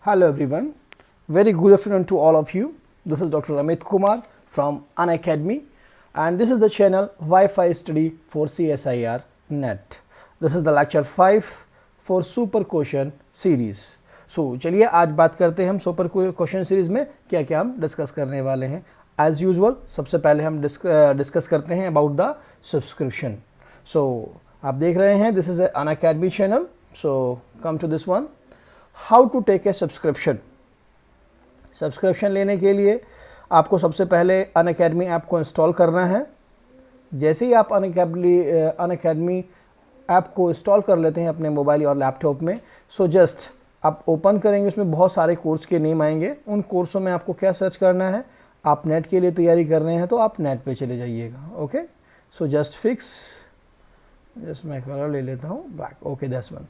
Hello everyone, very good afternoon to all of you. This is Dr. Amit Kumar from Unacademy and this is the channel Wi-Fi Study for CSIR Net. This is the lecture 5 for Super Question Series. So चलिए आज बात करते हैं हम super question series में क्या क्या हम डिस्कस करने वाले हैं. एज यूजुअल सबसे पहले हम डिस्कस करते हैं अबाउट द सब्सक्रिप्शन. सो आप देख रहे हैं this is Unacademy channel. So come to this one. How to take a subscription. Subscription लेने के लिए आपको सबसे पहले अनअकैडमी ऐप को इंस्टॉल करना है. जैसे ही आप अनअकैडमी ऐप को इंस्टॉल कर लेते हैं अपने मोबाइल और लैपटॉप में, सो जस्ट आप ओपन करेंगे, उसमें बहुत सारे कोर्स के नेम आएंगे. उन कोर्सों में आपको क्या सर्च करना है, आप नेट के लिए तैयारी कर रहे हैं तो आप नेट पे चले जाइएगा. Okay, so just fix, just मैं कलर ले लेता हूँ black. Okay, that's one.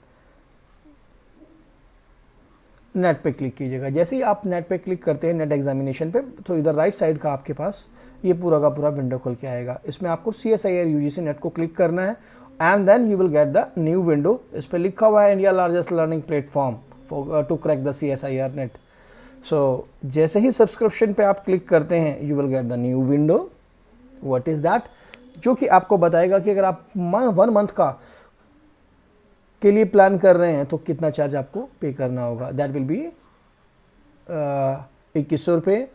Net पे क्लिक कीजिएगा. जैसे ही आप नेट पे क्लिक करते हैं नेट एग्जामिनेशन पे, तो इधर राइट साइड का आपके पास ये पूरा का पूरा विंडो खुल के आएगा. इसमें आपको CSIR UGC नेट को क्लिक करना है and then you will get the new window. इस पर लिखा हुआ है India largest learning platform to crack the CSIR NET. So जैसे ही सब्सक्रिप्शन पे आप क्लिक करते हैं you will get the new window. What is that, जो कि आपको बताएगा कि अगर आप 1 मंथ का के लिए प्लान कर रहे हैं तो कितना चार्ज आपको पे करना होगा. दैट विल बी 2100 रुपये.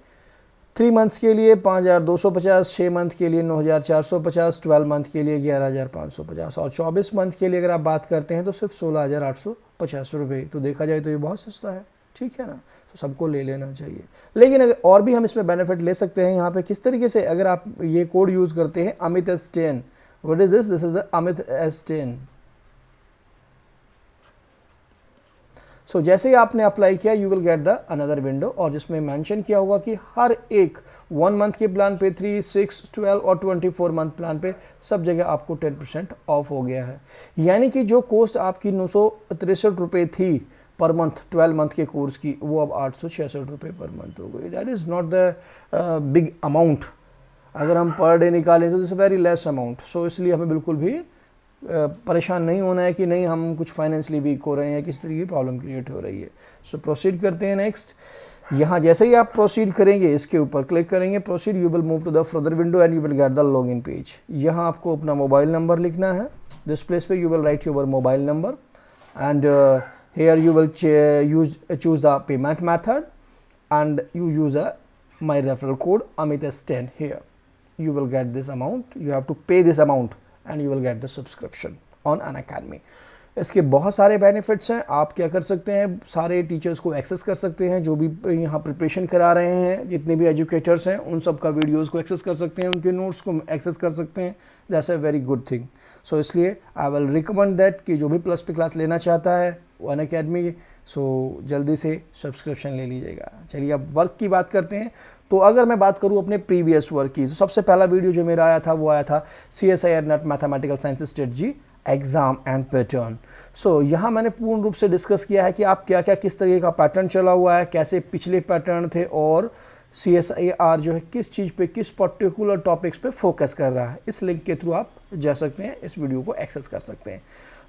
3 मंथ्स के लिए 5250, 6 मंथ के लिए 9450, 12 मंथ के लिए 11550 और 24 मंथ के लिए अगर आप बात करते हैं तो सिर्फ 16850 रुपये. तो देखा जाए तो ये बहुत सस्ता है, ठीक है ना. तो सबको ले लेना चाहिए. लेकिन अगर और भी हम इसमें बेनिफिट ले सकते हैं यहाँ पे किस तरीके से, अगर आप ये कोड यूज़ करते हैं Amit S10. What is this? This is Amit S10. सो जैसे ही आपने अप्लाई किया you will get the another window, और जिसमें मेंशन किया होगा कि हर एक 1 मंथ के प्लान पे 3, 6, 12 और 24 मंथ प्लान पे सब जगह आपको 10% ऑफ हो गया है. यानी कि जो कॉस्ट आपकी 963 रुपये थी पर मंथ 12 मंथ के कोर्स की, वो अब 866 रुपये पर मंथ हो गई. That is not the big amount. अगर हम पर डे निकालें तो दिस वेरी लेस अमाउंट. सो इसलिए हमें बिल्कुल भी परेशान नहीं होना है कि नहीं हम कुछ फाइनेंशियली वीक हो रहे हैं या किस तरीके की प्रॉब्लम क्रिएट हो रही है. सो प्रोसीड करते हैं नेक्स्ट. यहाँ जैसे ही आप प्रोसीड करेंगे, इसके ऊपर क्लिक करेंगे proceed, you will move to the further window and you will get the login page. यहाँ आपको अपना मोबाइल नंबर लिखना है. दिस प्लेस पे you will write your mobile number and here you will choose the payment method and you use my referral code Amit S10 here. You will get this amount, you have to pay this amount and you will get the subscription on Unacademy. इसके बहुत सारे benefits हैं. आप क्या कर सकते हैं, सारे टीचर्स को एक्सेस कर सकते हैं जो भी यहाँ प्रिपरेशन करा रहे हैं, जितने भी एजुकेटर्स हैं उन सब का वीडियोस को एक्सेस कर सकते हैं, उनके नोट्स को एक्सेस कर सकते हैं. That's a very good thing. So इसलिए आई विल रिकमेंड दैट कि जो भी प्लस पे क्लास लेना चाहता है अनअकैडमी, सो जल्दी से सब्सक्रिप्शन ले लीजिएगा. चलिए अब वर्क की बात करते हैं. तो अगर मैं बात करूं अपने प्रीवियस वर्क की, तो सबसे पहला वीडियो जो मेरा आया था वो आया था CSIR NET mathematical science strategy exam and pattern. So यहाँ मैंने पूर्ण रूप से डिस्कस किया है कि आप क्या क्या किस तरीके का पैटर्न चला हुआ है, कैसे पिछले पैटर्न थे और CSIR जो है किस चीज़ पे किस पर्टिकुलर टॉपिक्स पे फोकस कर रहा है. इस लिंक के थ्रू आप जा सकते हैं, इस वीडियो को एक्सेस कर सकते हैं.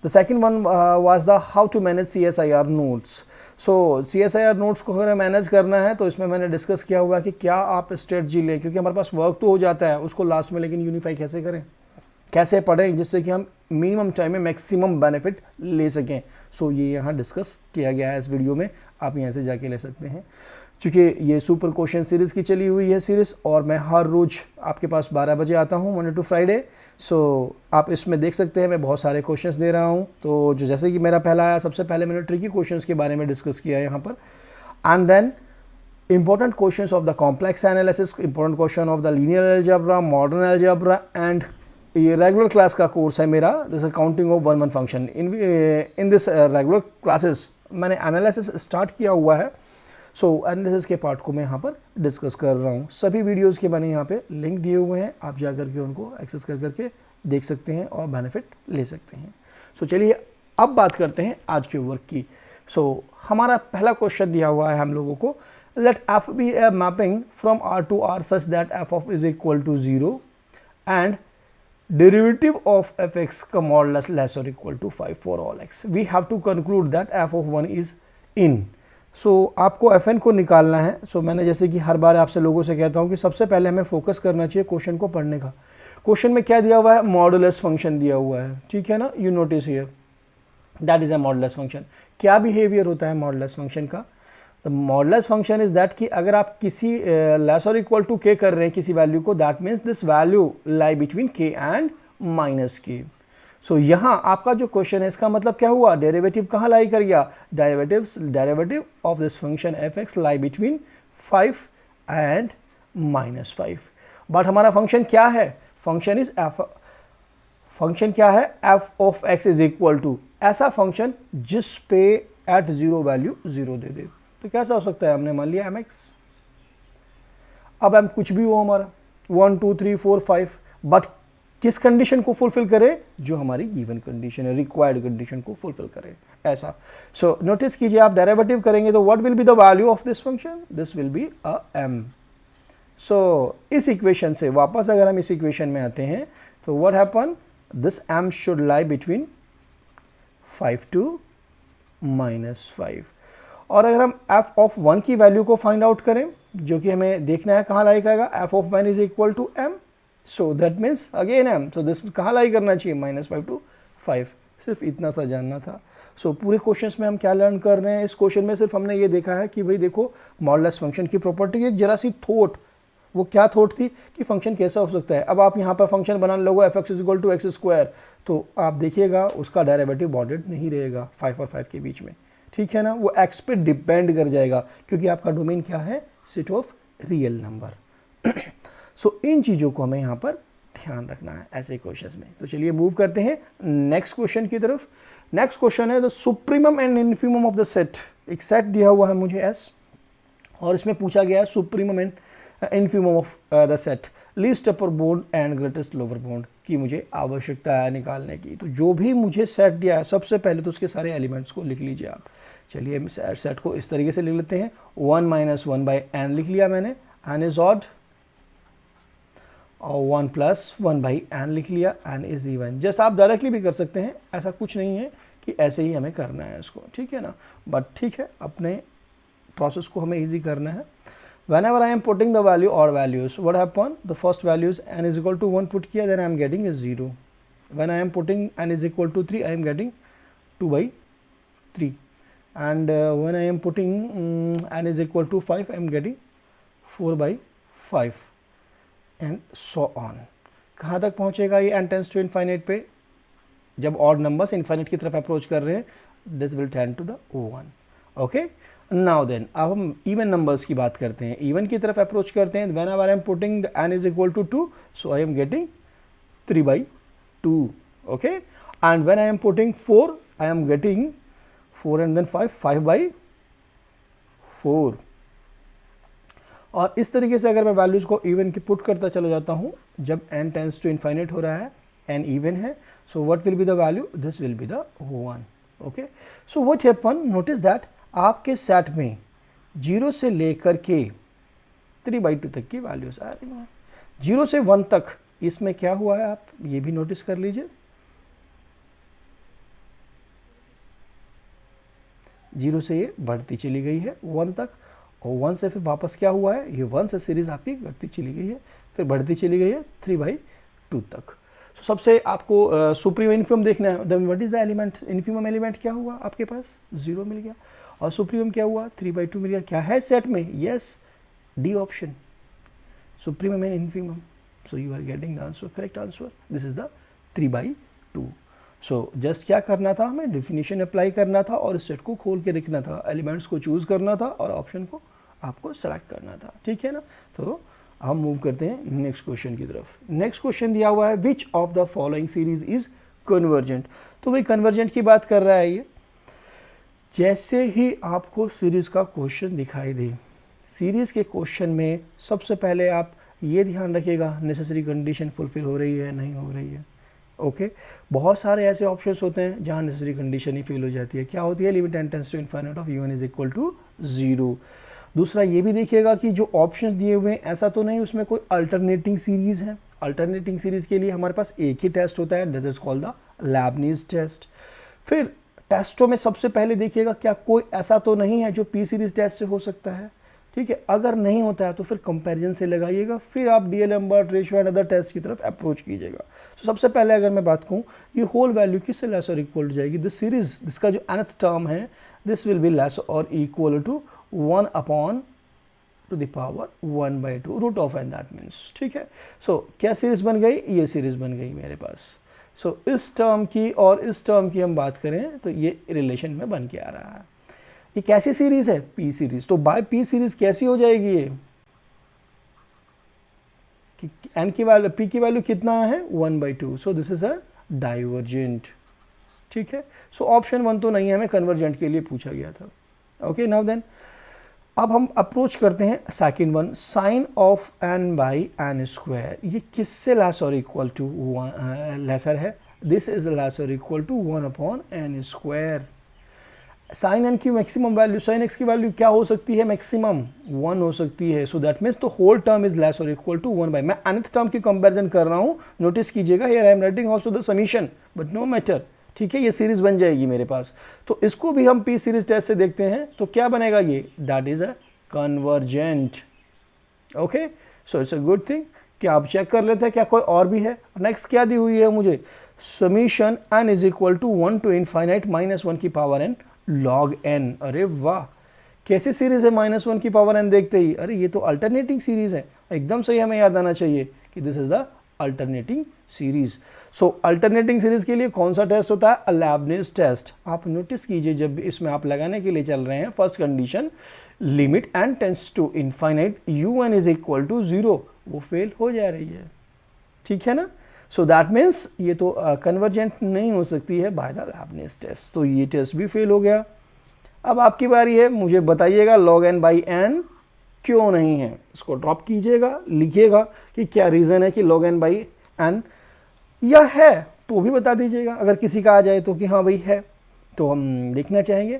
The second one was the how to manage CSIR notes. So CSIR notes को अगर मैनेज करना है तो इसमें मैंने डिस्कस किया हुआ है कि क्या आप स्ट्रेटजी लें, क्योंकि हमारे पास वर्क तो हो जाता है उसको लास्ट में, लेकिन यूनिफाई कैसे करें, कैसे पढ़ें जिससे कि हम मिनिमम टाइम में मैक्सिमम बेनिफिट ले सकें. सो ये यहाँ डिस्कस किया गया है इस वीडियो में, आप यहाँ से जाके ले सकते हैं. चूँकि ये सुपर क्वेश्चन सीरीज़ की चली हुई है सीरीज़, और मैं हर रोज़ आपके पास 12 बजे आता हूँ मंडे टू फ्राइडे. सो आप इसमें देख सकते हैं मैं बहुत सारे क्वेश्चंस दे रहा हूँ. तो जो जैसे कि मेरा पहला आया, सबसे पहले मैंने ट्रिकी क्वेश्चंस के बारे में डिस्कस किया है यहाँ पर, and then important questions of the complex analysis, important question of the linear algebra, modern algebra, and ये रेगुलर क्लास का कोर्स है मेरा, जैसे counting of 1 function. In this regular classes मैंने एनालिसिस स्टार्ट किया हुआ है. सो एनालिसिस के पार्ट को मैं यहाँ पर डिस्कस कर रहा हूँ. सभी वीडियोस के मैंने यहाँ पे लिंक दिए हुए हैं, आप जा करके उनको एक्सेस कर करके देख सकते हैं और बेनिफिट ले सकते हैं. सो चलिए अब बात करते हैं आज के वर्क की. सो हमारा पहला क्वेश्चन दिया हुआ है हम लोगों को, let f be a mapping from R to R such that f of is equal to 0 and derivative of fx modulus less or equal to 5 for all x. We have to conclude that f of 1 is in. आपको FN को निकालना है। मैंने जैसे कि हर बार आपसे लोगों से कहता हूँ कि सबसे पहले हमें फोकस करना चाहिए क्वेश्चन को पढ़ने का। क्वेश्चन में क्या दिया हुआ है? मॉडुलस फंक्शन दिया हुआ है, ठीक है ना। You notice here that is a modulus function. क्या बिहेवियर होता है मॉडुलस फंक्शन का? The modulus function is that कि अगर आप किसी लेस और इक्वल टू के कर रहे हैं किसी वैल्यू को, that means this value lie between के एंड माइनस के। सो यहाँ आपका जो क्वेश्चन है इसका मतलब क्या हुआ? डेरिवेटिव कहाँ लाई कर गया? Derivative of this function F X lie between 5 and -5। But हमारा फंक्शन क्या है? फंक्शन क्या है? F of x is equal to ऐसा फंक्शन जिस पे एट 0 वैल्यू 0 दे दे। तो कैसा हो सकता है? हमने मान लिया एम एक्स, अब एम कुछ भी हो हमारा 1 2 3 4 5, बट किस कंडीशन को फुलफिल करे? जो हमारी गिवन कंडीशन है, रिक्वायर्ड कंडीशन को फुलफिल करे ऐसा। सो नोटिस कीजिए, आप डेरिवेटिव करेंगे तो what will be the value of this function? This will be a M. So इस इक्वेशन से वापस अगर हम इस इक्वेशन में आते हैं तो what happen? This M should lie between 5 to -5। और अगर हम f ऑफ 1 की वैल्यू को फाइंड आउट करें, जो कि हमें देखना है कहाँ लाई करेगा, f of 1 is equal to m, so that means again m, तो दिस कहाँ लाई करना चाहिए? -5 टू 5। सिर्फ इतना सा जानना था। पूरे क्वेश्चंस में हम क्या लर्न कर रहे हैं? इस क्वेश्चन में सिर्फ हमने ये देखा है कि भाई देखो मॉडुलस फंक्शन की प्रॉपर्टी, एक जरा सी थॉट, वो क्या थॉट थी कि फंक्शन कैसा हो सकता है। अब आप यहाँ पर फंक्शन बनाने लोगे F X is equal to X square, तो आप देखिएगा उसका डेरिवेटिव बाउंडेड नहीं रहेगा 5 और 5 के बीच में, ठीक है ना। वो एक्स पे डिपेंड कर जाएगा क्योंकि आपका डोमेन क्या है? Set of real number. इन चीज़ों को हमें यहाँ पर ध्यान रखना है ऐसे क्वेश्चंस में। तो चलिए मूव करते हैं नेक्स्ट क्वेश्चन की तरफ। नेक्स्ट क्वेश्चन है the supremum and infimum of the set. एक सेट दिया हुआ है मुझे एस, और इसमें पूछा गया है supremum and infimum of the set, least upper bound and greatest lower bound की मुझे आवश्यकता है निकालने की। तो जो भी मुझे सेट दिया है सबसे पहले तो उसके सारे एलिमेंट्स को लिख लीजिए आप। चलिए सेट को इस तरीके से लिख लेते हैं। 1 - 1 बाई एन लिख लिया मैंने, एन इज ऑड, और 1 + 1 बाई एन लिख लिया, एन इज इवन। जैसा आप डायरेक्टली भी कर सकते हैं, ऐसा कुछ नहीं है कि ऐसे ही हमें करना है इसको, ठीक है ना। बट ठीक है, अपने प्रोसेस को हमें ईजी करना है। Whenever I am putting the value or values, what happen? The first values n is equal to 1 put किया, then I am getting is 0. When I am putting n is equal to 3, I am getting 2/3. And when I am putting n is equal to 5, I am getting 4/5 and so on. कहाँ तक पहुँचेगा ये n tends to infinite पे? जब odd numbers infinite की तरफ approach कर रहे हैं, this will tend to the 1. Okay? Now then अब हम इवन नंबर्स की बात करते हैं, इवन की तरफ अप्रोच करते हैं। Whenever I am putting the n is equal to 2, so I am getting 3/2, okay. And when I am putting 4, I am getting 4 and then 5/4। और इस तरीके से अगर मैं वैल्यूज को इवन की पुट करता चला जाता हूँ, जब n टेंस टू इन्फाइनाइट हो रहा है, n इवन है, so what will be the value? This will be the 1, okay. So what happen? Notice that आपके सेट में 0 से लेकर के 3/2 तक की वैल्यूज आ रही हैं। 0 से 1 तक इसमें क्या हुआ है आप ये भी नोटिस कर लीजिए। 0 से ये बढ़ती चली गई है 1 तक, और 1 से फिर वापस क्या हुआ है? ये 1 से सीरीज आपकी घटती चली गई है, फिर बढ़ती चली गई है 3/2 तक। तो सबसे आपको सुप्रीम इन्फीमम देखना है। Then what is the element? Infimum element क्या हुआ आपके पास? 0 मिल गया। और सुप्रीमम क्या हुआ? 3/2 मिल गया। क्या है सेट में? Yes, D option, supremum and infimum. So you are getting the answer, correct answer. This is the 3/2। So just क्या करना था? हमें डेफिनेशन अप्लाई करना था और सेट को खोल के रखना था, एलिमेंट्स को चूज करना था और ऑप्शन को आपको सेलेक्ट करना था, ठीक है ना। तो हम मूव करते हैं नेक्स्ट क्वेश्चन की तरफ। नेक्स्ट क्वेश्चन दिया हुआ है, which of the following series is convergent. तो भाई कन्वर्जेंट की बात कर रहा है ये। जैसे ही आपको सीरीज का क्वेश्चन दिखाई दे, सीरीज के क्वेश्चन में सबसे पहले आप ये ध्यान रखिएगा नेसेसरी कंडीशन फुलफिल हो रही है नहीं हो रही है, ओके। बहुत सारे ऐसे ऑप्शंस होते हैं जहाँ नेसेसरी कंडीशन ही फेल हो जाती है। क्या होती है? Limit n tends to infinite of u1 is equal to 0। दूसरा ये भी देखिएगा कि जो ऑप्शंस दिए हुए हैं ऐसा तो नहीं उसमें कोई अल्टरनेटिंग सीरीज है। अल्टरनेटिंग सीरीज के लिए हमारे पास एक ही टेस्ट होता है, that is called the Leibniz test. फिर टेस्टों में सबसे पहले देखिएगा क्या कोई ऐसा तो नहीं है जो पी सीरीज टेस्ट से हो सकता है, ठीक है। अगर नहीं होता है तो फिर कंपैरिजन से लगाइएगा, फिर आप डीएल-एम्बर्ट रेशियो एंड अदर टेस्ट की तरफ अप्रोच कीजिएगा। तो सबसे पहले अगर मैं बात कहूँ, ये होल वैल्यू किससे लेस और इक्वल हो जाएगी, दिस सीरीज, इसका जो nth टर्म है दिस विल बी लेस और equal to 1 upon two the power 1/2 root of n, that means, ठीक है। सो क्या सीरीज बन गई, ये सीरीज बन गई मेरे पास। सो इस टर्म की और इस टर्म की हम बात करें तो ये रिलेशन में बन के आ रहा है। ये कैसी सीरीज है, पी सीरीज। तो बाय पी सीरीज कैसी हो जाएगी ये, एन की वैल्यू, पी की वैल्यू कितना है 1/2, सो दिस इज अ डाइवर्जेंट, ठीक है। सो ऑप्शन 1 तो नहीं है, हमें कन्वर्जेंट के लिए पूछा गया था। ओके, नाउ देन अब हम अप्रोच करते हैं second one, sine of n by n square. ये किससे लेस और इक्वल टू लेसर है, दिस इज लेस और equal to 1 upon n square. Sine n की मैक्सिमम वैल्यू, साइन एक्स की वैल्यू क्या हो सकती है, मैक्सिमम 1 हो सकती है। सो दैट मीन्स तो होल टर्म इज लेस और इक्वल टू 1 बाई, मैं nth टर्म की कंपैरिजन कर रहा हूँ, नोटिस कीजिएगा here I am writing also the summation but no matter, ठीक है। ये सीरीज बन जाएगी मेरे पास। तो इसको भी हम पी सीरीज टेस्ट से देखते हैं तो क्या बनेगा ये, that is a convergent. Okay, so it's a good thing कि आप चेक कर लेते हैं क्या कोई और भी है। नेक्स्ट क्या दी हुई है मुझे, summation n is equal to 1 to infinite -1 की पावर n log n। अरे वाह, कैसी सीरीज है -1 की पावर n देखते ही, अरे ये तो अल्टरनेटिंग सीरीज है, एकदम सही हमें याद आना चाहिए कि this is the alternating series. So alternating series के लिए कौन सा टेस्ट होता है, लेबनिज टेस्ट। आप नोटिस कीजिए जब भी इसमें आप लगाने के लिए चल रहे हैं, first condition limit n tends to infinite un is equal to 0, वो फेल हो जा रही है, ठीक है ना। सो दैट मीन्स ये तो कन्वर्जेंट नहीं हो सकती है बाय द लेबनिज टेस्ट, तो ये टेस्ट भी फेल हो गया। अब आपकी बारी है, मुझे बताइएगा log n बाई n क्यों नहीं है, इसको ड्रॉप कीजिएगा, लिखिएगा कि क्या रीज़न है कि log n बाई n, या है तो भी बता दीजिएगा। अगर किसी का आ जाए तो कि हाँ भाई है, तो हम देखना चाहेंगे।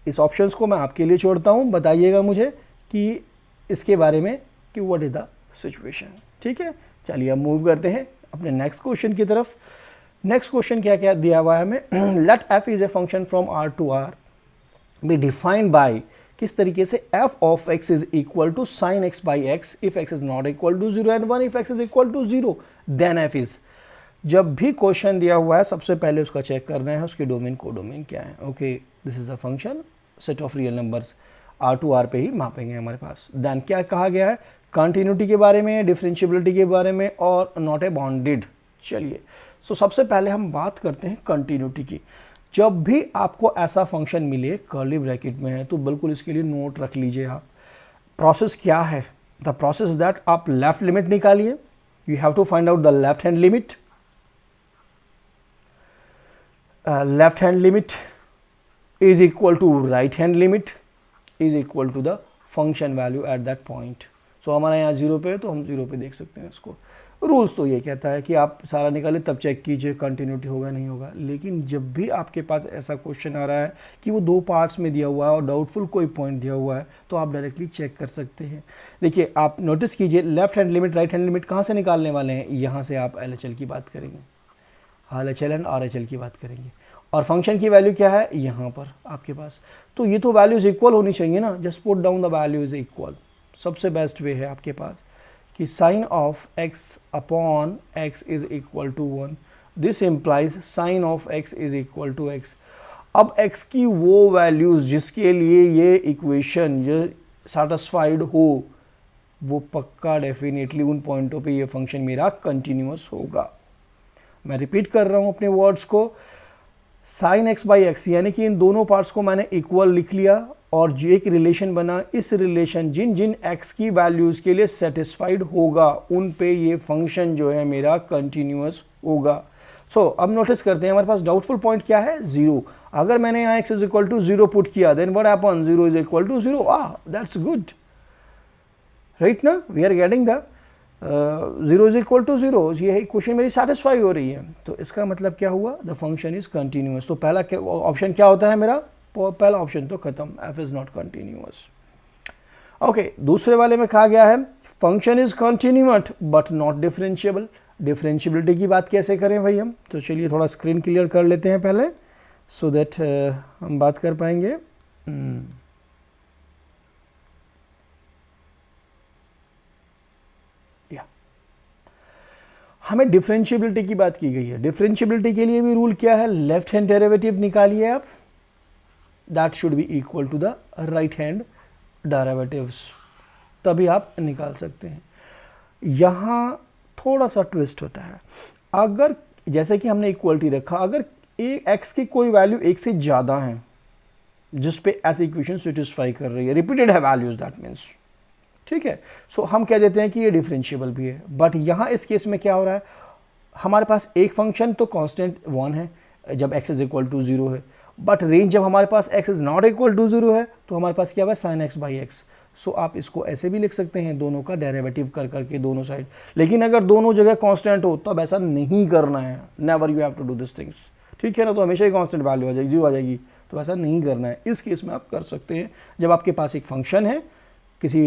इस ऑप्शंस को मैं आपके लिए छोड़ता हूँ, बताइएगा मुझे कि इसके बारे में कि व्हाट इज द सिचुएशन, ठीक है। चलिए अब मूव करते हैं अपने नेक्स्ट क्वेश्चन की तरफ। नेक्स्ट क्वेश्चन क्या क्या दिया हुआ है हमें, let f is a function from r to r be defined by, किस तरीके से, f of x is equal to sine x by x if x is not equal to 0 and 1 if x is equal to 0 then f is. जब भी question दिया हुआ है सबसे पहले उसका चेक करना है उसके डोमेन को डोमेन क्या है। Okay, this is a function set of real numbers, r to r पे ही मापेंगे हमारे पास। देन क्या कहा गया है, कंटिन्यूटी के बारे में, डिफरेंशिएबिलिटी के बारे में और नॉट ए बाउंडेड। चलिए सो सबसे पहले हम बात करते हैं कंटिन्यूटी की। जब भी आपको ऐसा फंक्शन मिले कर्ली ब्रैकेट में है तो बिल्कुल इसके लिए नोट रख लीजिए आप। प्रोसेस क्या है, द प्रोसेस दैट आप लेफ्ट लिमिट निकालिए, you have to find out the left hand limit, left hand limit is equal to right hand limit is equal to the function value at that point. So हमारा यहाँ 0 पे है तो हम 0 पे देख सकते हैं इसको। रूल्स तो ये कहता है कि आप सारा निकालें तब चेक कीजिए कंटिन्यूटी होगा नहीं होगा, लेकिन जब भी आपके पास ऐसा क्वेश्चन आ रहा है कि वो 2 पार्ट्स में दिया हुआ है और डाउटफुल कोई पॉइंट दिया हुआ है तो आप डायरेक्टली चेक कर सकते हैं। देखिए आप नोटिस कीजिए, left hand limit right hand limit कहाँ से निकालने वाले हैं, यहाँ से आप LHL की बात करेंगे, LHL एंड RHL की बात करेंगे, और फंक्शन की वैल्यू क्या है यहाँ पर आपके पास। तो ये तो वैल्यूज इक्वल होनी चाहिए ना, just put down the values equal. सबसे बेस्ट वे है आपके पास कि sine of x upon x is equal to 1, this implies sine of x is equal to x। अब x की वो वैल्यूज जिसके लिए ये इक्वेशन ये सेटिस्फाइड हो वो पक्का डेफिनेटली उन पॉइंटों पे ये फंक्शन मेरा कंटिन्यूअस होगा। मैं रिपीट कर रहा हूँ अपने वर्ड्स को, साइन x बाई एक्स यानी कि इन दोनों पार्ट्स को मैंने इक्वल लिख लिया और जो एक रिलेशन बना, इस रिलेशन जिन जिन x की वैल्यूज़ के लिए सेटिस्फाइड होगा उन पे ये फंक्शन जो है मेरा कंटिन्यूअस होगा। सो अब नोटिस करते हैं हमारे पास डाउटफुल पॉइंट क्या है, 0। अगर मैंने यहाँ x is equal to 0 put किया then what happen, 0 is equal to 0, that's good right ना, we are getting the 0 is equal to 0, ये क्वेश्चन मेरी सेटिस्फाई हो रही है, तो इसका मतलब क्या हुआ, द फंक्शन इज कंटिन्यूअस। तो पहला ऑप्शन क्या होता है मेरा, पहला ऑप्शन तो खत्म, f is not continuous. Okay, दूसरे वाले में कहा गया है function is continuous but not differentiable. Differentiability की बात कैसे करें भाई हम, तो चलिए थोड़ा स्क्रीन क्लियर कर लेते हैं पहले, सो दैट हम बात कर पाएंगे। हमें डिफरेंशियबिलिटी की बात की गई है। डिफरेंशियबिलिटी के लिए भी रूल क्या है, लेफ्ट हैंड डेरिवेटिव निकालिए आप, that should be equal to the right hand derivatives, तभी आप निकाल सकते हैं। यहाँ थोड़ा सा ट्विस्ट होता है, अगर जैसे कि हमने इक्वलिटी रखा, अगर एक्स की कोई वैल्यू एक से ज़्यादा है जिस पे ऐसी इक्वेशन सेटिस्फाई कर रही है, रिपीटेड है वैल्यूज, दैट मीन्स, ठीक है, सो हम कह देते हैं कि ये डिफरेंशिएबल भी है। बट यहाँ इस केस में क्या हो रहा है, हमारे पास एक फंक्शन तो कांस्टेंट 1 है जब x इज इक्वल टू 0 है, बट रेंज जब हमारे पास x is not equal to 0 है तो हमारे पास क्या हुआ, sine x by x. So आप इसको ऐसे भी लिख सकते हैं, दोनों का डेरिवेटिव कर करके दोनों साइड। लेकिन अगर दोनों जगह कांस्टेंट हो तो अब ऐसा नहीं करना है, never you have to do this things, ठीक है ना, तो हमेशा ही कांस्टेंट वैल्यू आ जाएगी, 0 आ जाएगी, तो ऐसा नहीं करना है। इस केस में आप कर सकते हैं, जब आपके पास एक फंक्शन है, किसी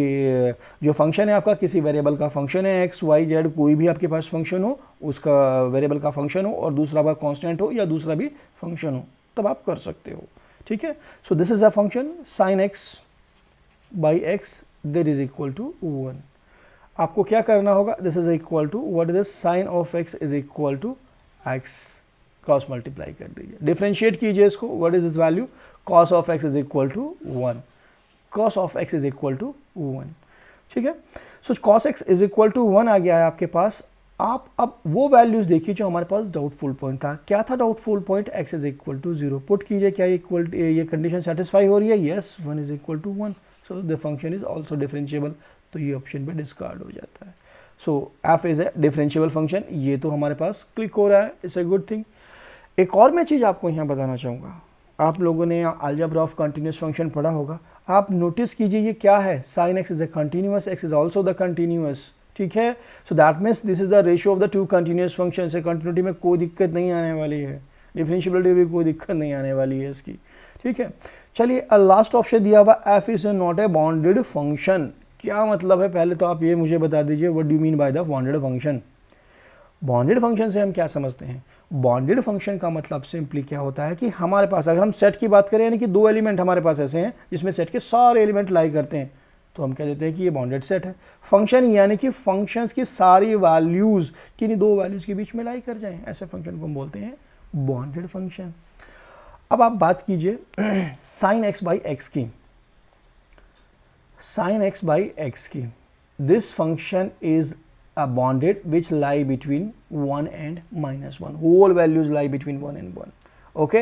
जो फंक्शन है आपका किसी वेरिएबल का फंक्शन है, एक्स वाई जेड कोई भी आपके पास फंक्शन हो, उसका वेरिएबल का फंक्शन हो और दूसरा आपका कांस्टेंट हो या दूसरा भी फंक्शन हो, तब आप कर सकते हो, ठीक है। So this is a function sine x by x that is equal to 1। आपको क्या करना होगा, this is equal to what is the sine of x is equal to x, cross multiply कर दीजिए, डिफरेंशिएट कीजिए इसको, what is this value, cos of x is equal to 1, cos of x is equal to 1, ठीक है। So cos x is equal to 1 आ गया है आपके पास। आप अब वो वैल्यूज देखिए जो हमारे पास डाउटफुल पॉइंट था। क्या था doubtful point, x is equal to 0, put कीजिए, क्या इक्वल ये कंडीशन सेटिस्फाई हो रही है, yes, 1 is equal to 1, so the function is also differentiable, तो ये ऑप्शन पे डिस्कार्ड हो जाता है। So f is a differentiable function, ये तो हमारे पास क्लिक हो रहा है, इट्स ए गुड थिंग। एक और मैं चीज़ आपको यहाँ बताना चाहूँगा, आप लोगों ने अलजेब्रा ऑफ कंटिन्यूस फंक्शन पढ़ा होगा, आप नोटिस कीजिए ये क्या है, sine x is a continuous, x is also the continuous, ठीक है। So that means this is the ratio of the two continuous function से, कंटिन्यूटी में कोई दिक्कत नहीं आने वाली है, डिफरेंशिएबिलिटी भी कोई दिक्कत नहीं आने वाली है इसकी, ठीक है। चलिए लास्ट ऑप्शन दिया हुआ, F is not a bonded function, क्या मतलब है, पहले तो आप ये मुझे बता दीजिए, what do you mean by the bonded function. Bonded function से हम क्या समझते हैं, बॉन्डेड फंक्शन का मतलब सिंपली क्या होता है कि हमारे पास, अगर हम सेट की बात करें, यानी कि दो एलिमेंट हमारे पास ऐसे हैं जिसमें सेट के सारे एलिमेंट लाई करते हैं, तो हम कह देते हैं कि ये बॉन्डेड सेट है। फंक्शन यानी कि फंक्शंस की सारी वैल्यूज किन्हीं दो वैल्यूज के बीच में लाई कर जाएं, ऐसे फंक्शन को हम बोलते हैं बॉन्डेड फंक्शन। अब आप बात कीजिए साइन एक्स बाई एक्स की, साइन एक्स बाई एक्स की, this function is bonded which lie between 1 and -1, whole values lie between 1 and 1, okay।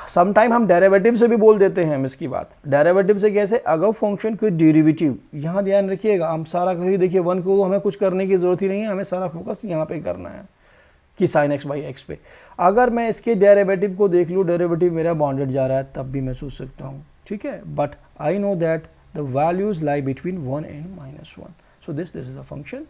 Sometime हम डेरिवेटिव से भी बोल देते हैं हम इसकी बात, डेरिवेटिव से कैसे, अगर फंक्शन की डेरिवेटिव, यहाँ ध्यान रखिएगा, हम सारा कहीं देखिए 1 को हमें कुछ करने की जरूरत ही नहीं है, हमें सारा फोकस यहाँ पे करना है कि साइन एक्स बाई एक्स पे। अगर मैं इसके डेरिवेटिव को देख लूँ, डेरिवेटिव मेरा बॉन्डेड जा रहा है, तब भी मैं सोच सकता हूँ, ठीक है, but I know that the values lie between 1 and -1, so this is a function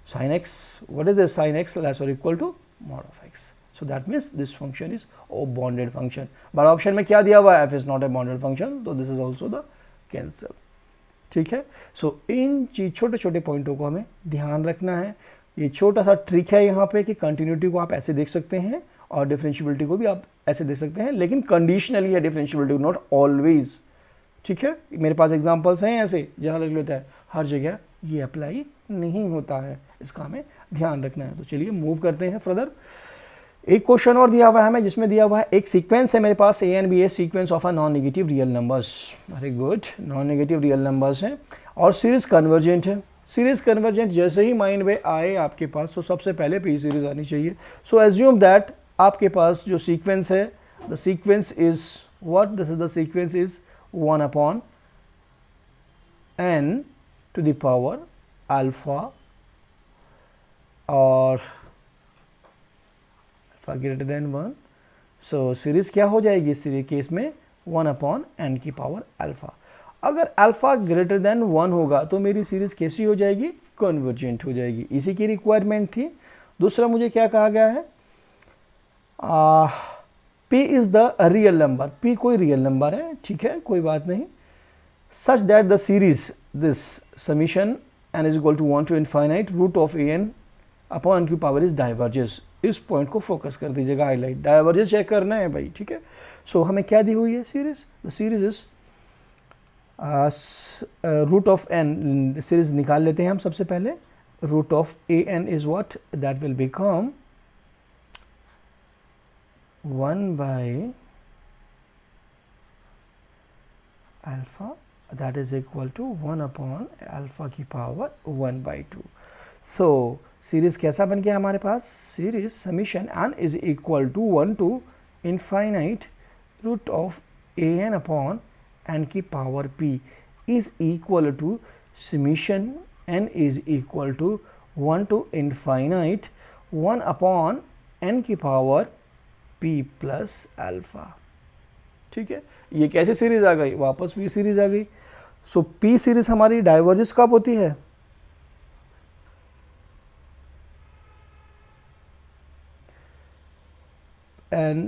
sin x, what is this, sin x less or equal to mod of x, so that means this function is a bonded function। but option में क्या दिया हुआ है, f is not a bonded function, तो this is also the cancel, ठीक है। so इन छोटे छोटे पॉइंटों को हमें ध्यान रखना है। ये छोटा सा ट्रिक है यहाँ पे कि कंटिन्यूटी को आप ऐसे देख सकते हैं और डिफरेंशियबिलिटी को भी आप ऐसे देख सकते हैं, लेकिन कंडीशनली है डिफरेंशियबिलिटी, नॉट ऑलवेज, ठीक है। मेरे पास एग्जांपल्स हैं ऐसे जहाँ लिख लेता है, हर जगह ये अप्लाई नहीं होता है, इसका हमें ध्यान रखना है। तो चलिए मूव करते हैं फर्दर। एक क्वेश्चन और दिया हुआ है हमें, जिसमें दिया हुआ है एक सीक्वेंस है मेरे पास, A and B a sequence of a non negative real numbers, very good, non negative real numbers हैं और सीरीज कन्वर्जेंट है। सीरीज कन्वर्जेंट जैसे ही माइंड में आए आपके पास, तो सबसे पहले पी सीरीज आनी चाहिए। सो एज्यूम दैट आपके पास जो सीक्वेंस है, the sequence is what, this is the sequence is 1 upon n to the power alpha और अल्फा ग्रेटर देन 1। सो सीरीज क्या हो जाएगी इस सीरीज केस में, 1 अपॉन n की पावर अल्फा। अगर अल्फा ग्रेटर देन 1 होगा तो मेरी सीरीज कैसी हो जाएगी, कन्वर्जेंट हो जाएगी, इसी की रिक्वायरमेंट थी। दूसरा मुझे क्या कहा गया है, p is the real number, p कोई रियल नंबर है, ठीक है, कोई बात नहीं, such that the series, this summation n is equal to 1 to infinite root of a n upon n की पावर इज डाइवर्जेंस। इस पॉइंट को फोकस कर दीजिएगा, हाईलाइट, डाइवर्जेंस चेक करना है भाई, ठीक है। सो हमें क्या दी हुई है series, the series is root of n, series निकाल लेते हैं हम सबसे पहले। Root of a n is what, that will become 1 by alpha, that is equal to 1 upon alpha की पावर 1 by 2। so सीरीज कैसा बन गया हमारे पास, series summation n is equal to 1 to infinite root of a n upon n की power p is equal to summation n is equal to 1 to infinite 1 upon n की power p plus alpha. ठीक है, ये कैसे series आ गई, वापस p series आ गई। सो p series हमारी डाइवर्जेंस कब होती है, n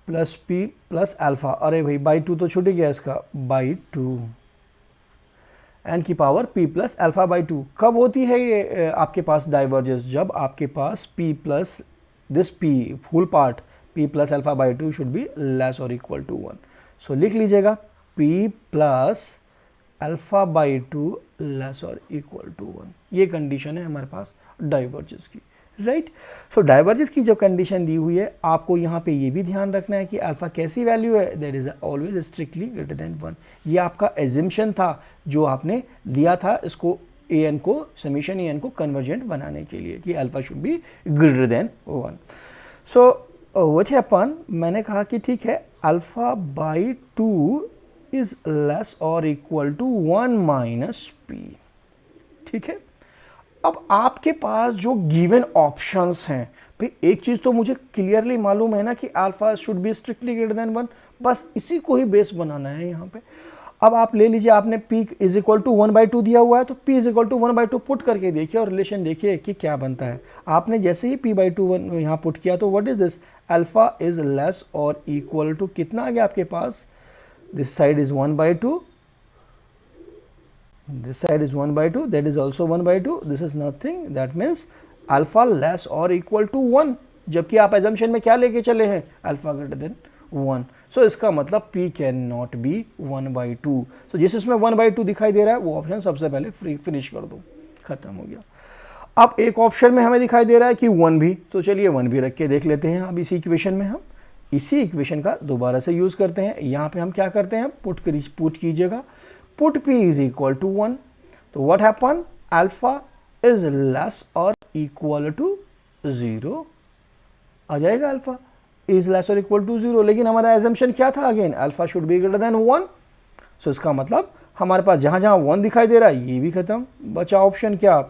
plus p plus alpha, अरे भाई बाई 2 तो छूट गया इसका, बाई 2 n की power p plus alpha by 2। कब होती है ये आपके पास डाइवर्जेंस, जब आपके पास p plus this p full part p plus alpha by 2 should be less और इक्वल टू 1। सो लिख लीजिएगा p plus alpha by 2 less और इक्वल टू 1, ये कंडीशन है हमारे पास डाइवर्जेंस की, राइट। सो डाइवर्जेंस की जो कंडीशन दी हुई है, आपको यहाँ पे ये भी ध्यान रखना है कि अल्फा कैसी वैल्यू है, that is always strictly greater than 1। ये आपका एजम्पशन था जो आपने लिया था इसको ए एन को, समीशन ए एन को कन्वर्जेंट बनाने के लिए कि alpha should be greater than 1। So what happen, मैंने कहा कि ठीक है अल्फा बाई 2 इज लेस और इक्वल टू 1 माइनस p, ठीक है। अब आपके पास जो गिवन ऑप्शंस हैं, भाई एक चीज तो मुझे क्लियरली मालूम है ना कि alpha should be strictly greater than 1, बस इसी को ही बेस बनाना है यहाँ पे। अब आप ले लीजिए, आपने p is equal to 1 by 2 दिया हुआ है, तो p is equal to 1 by 2 put करके देखिए और रिलेशन देखिए कि क्या बनता है। आपने जैसे ही p बाई 2 यहाँ पुट किया तो what is this, alpha is less और इक्वल टू कितना आ गया आपके पास, this side is 1 by 2, this side is 1 by 2, that is also 1 by 2, this is nothing, that means alpha less or equal to 1, जबकि आप assumption में क्या लेके चले हैं, alpha greater than 1। so इसका मतलब p can not be 1 by 2। so जिस इसमें 1 by 2 दिखाई दे रहा है वो ऑप्शन सबसे पहले फिनिश कर दो, खत्म हो गया। अब एक ऑप्शन में हमें दिखाई दे रहा है कि 1 भी, तो चलिए 1 भी रख के देख लेते हैं। अब इसी इक्वेशन में हम इसी इक्वेशन का दोबारा से यूज करते हैं। यहाँ पे हम क्या करते हैं, पुट कीजिएगा, put p is equal to 1, तो what happen, alpha is less or equal to 0 आ जाएगा, alpha is less or equal to 0, लेकिन हमारा assumption क्या था, again alpha should be greater than 1। so इसका मतलब हमारे पास जहाँ जहाँ 1 दिखाई दे रहा है ये भी खत्म, बचा ऑप्शन क्या,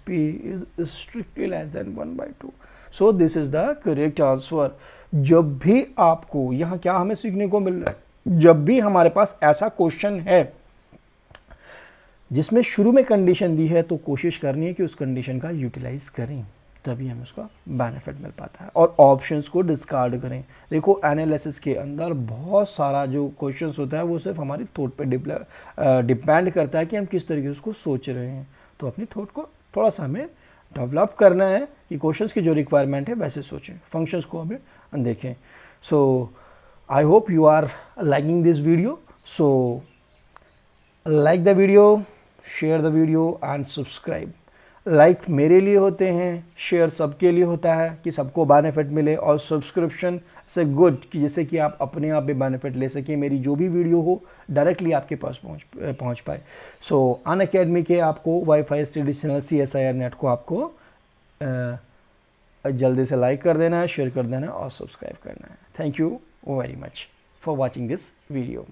p is strictly less than 1 by 2। so this is the correct answer। जब भी आपको यहाँ क्या हमें सीखने को मिल रहा है, जब भी हमारे पास ऐसा क्वेश्चन है जिसमें शुरू में कंडीशन दी है, तो कोशिश करनी है कि उस कंडीशन का यूटिलाइज करें, तभी हमें उसका बेनिफिट मिल पाता है। और ऑप्शंस को डिस्कार्ड करें। देखो एनालिसिस के अंदर बहुत सारा जो क्वेश्चंस होता है वो सिर्फ हमारी थॉट पे डिपेंड करता है कि हम किस तरीके से उसको सोच रहे हैं। तो अपनी थॉट को थोड़ा सा हमें डेवलप करना है कि क्वेश्चंस की जो रिक्वायरमेंट है वैसे सोचें, फंक्शंस को हमें देखें। So I hope you are liking this video. So like the video, share the video and subscribe. Like मेरे लिए होते हैं, शेयर सबके लिए होता है कि सबको बेनिफिट मिले, और सब्सक्रिप्शन से गुड कि जिससे कि आप अपने आप भी बेनिफिट ले सकें, मेरी जो भी वीडियो हो डायरेक्टली आपके पास पहुंच पाए। सो अनअकैडमी के आपको wifi study channel CSIR net को आपको जल्दी से लाइक कर देना है, शेयर कर देना है और सब्सक्राइब करना है। Thank you very much for watching this video.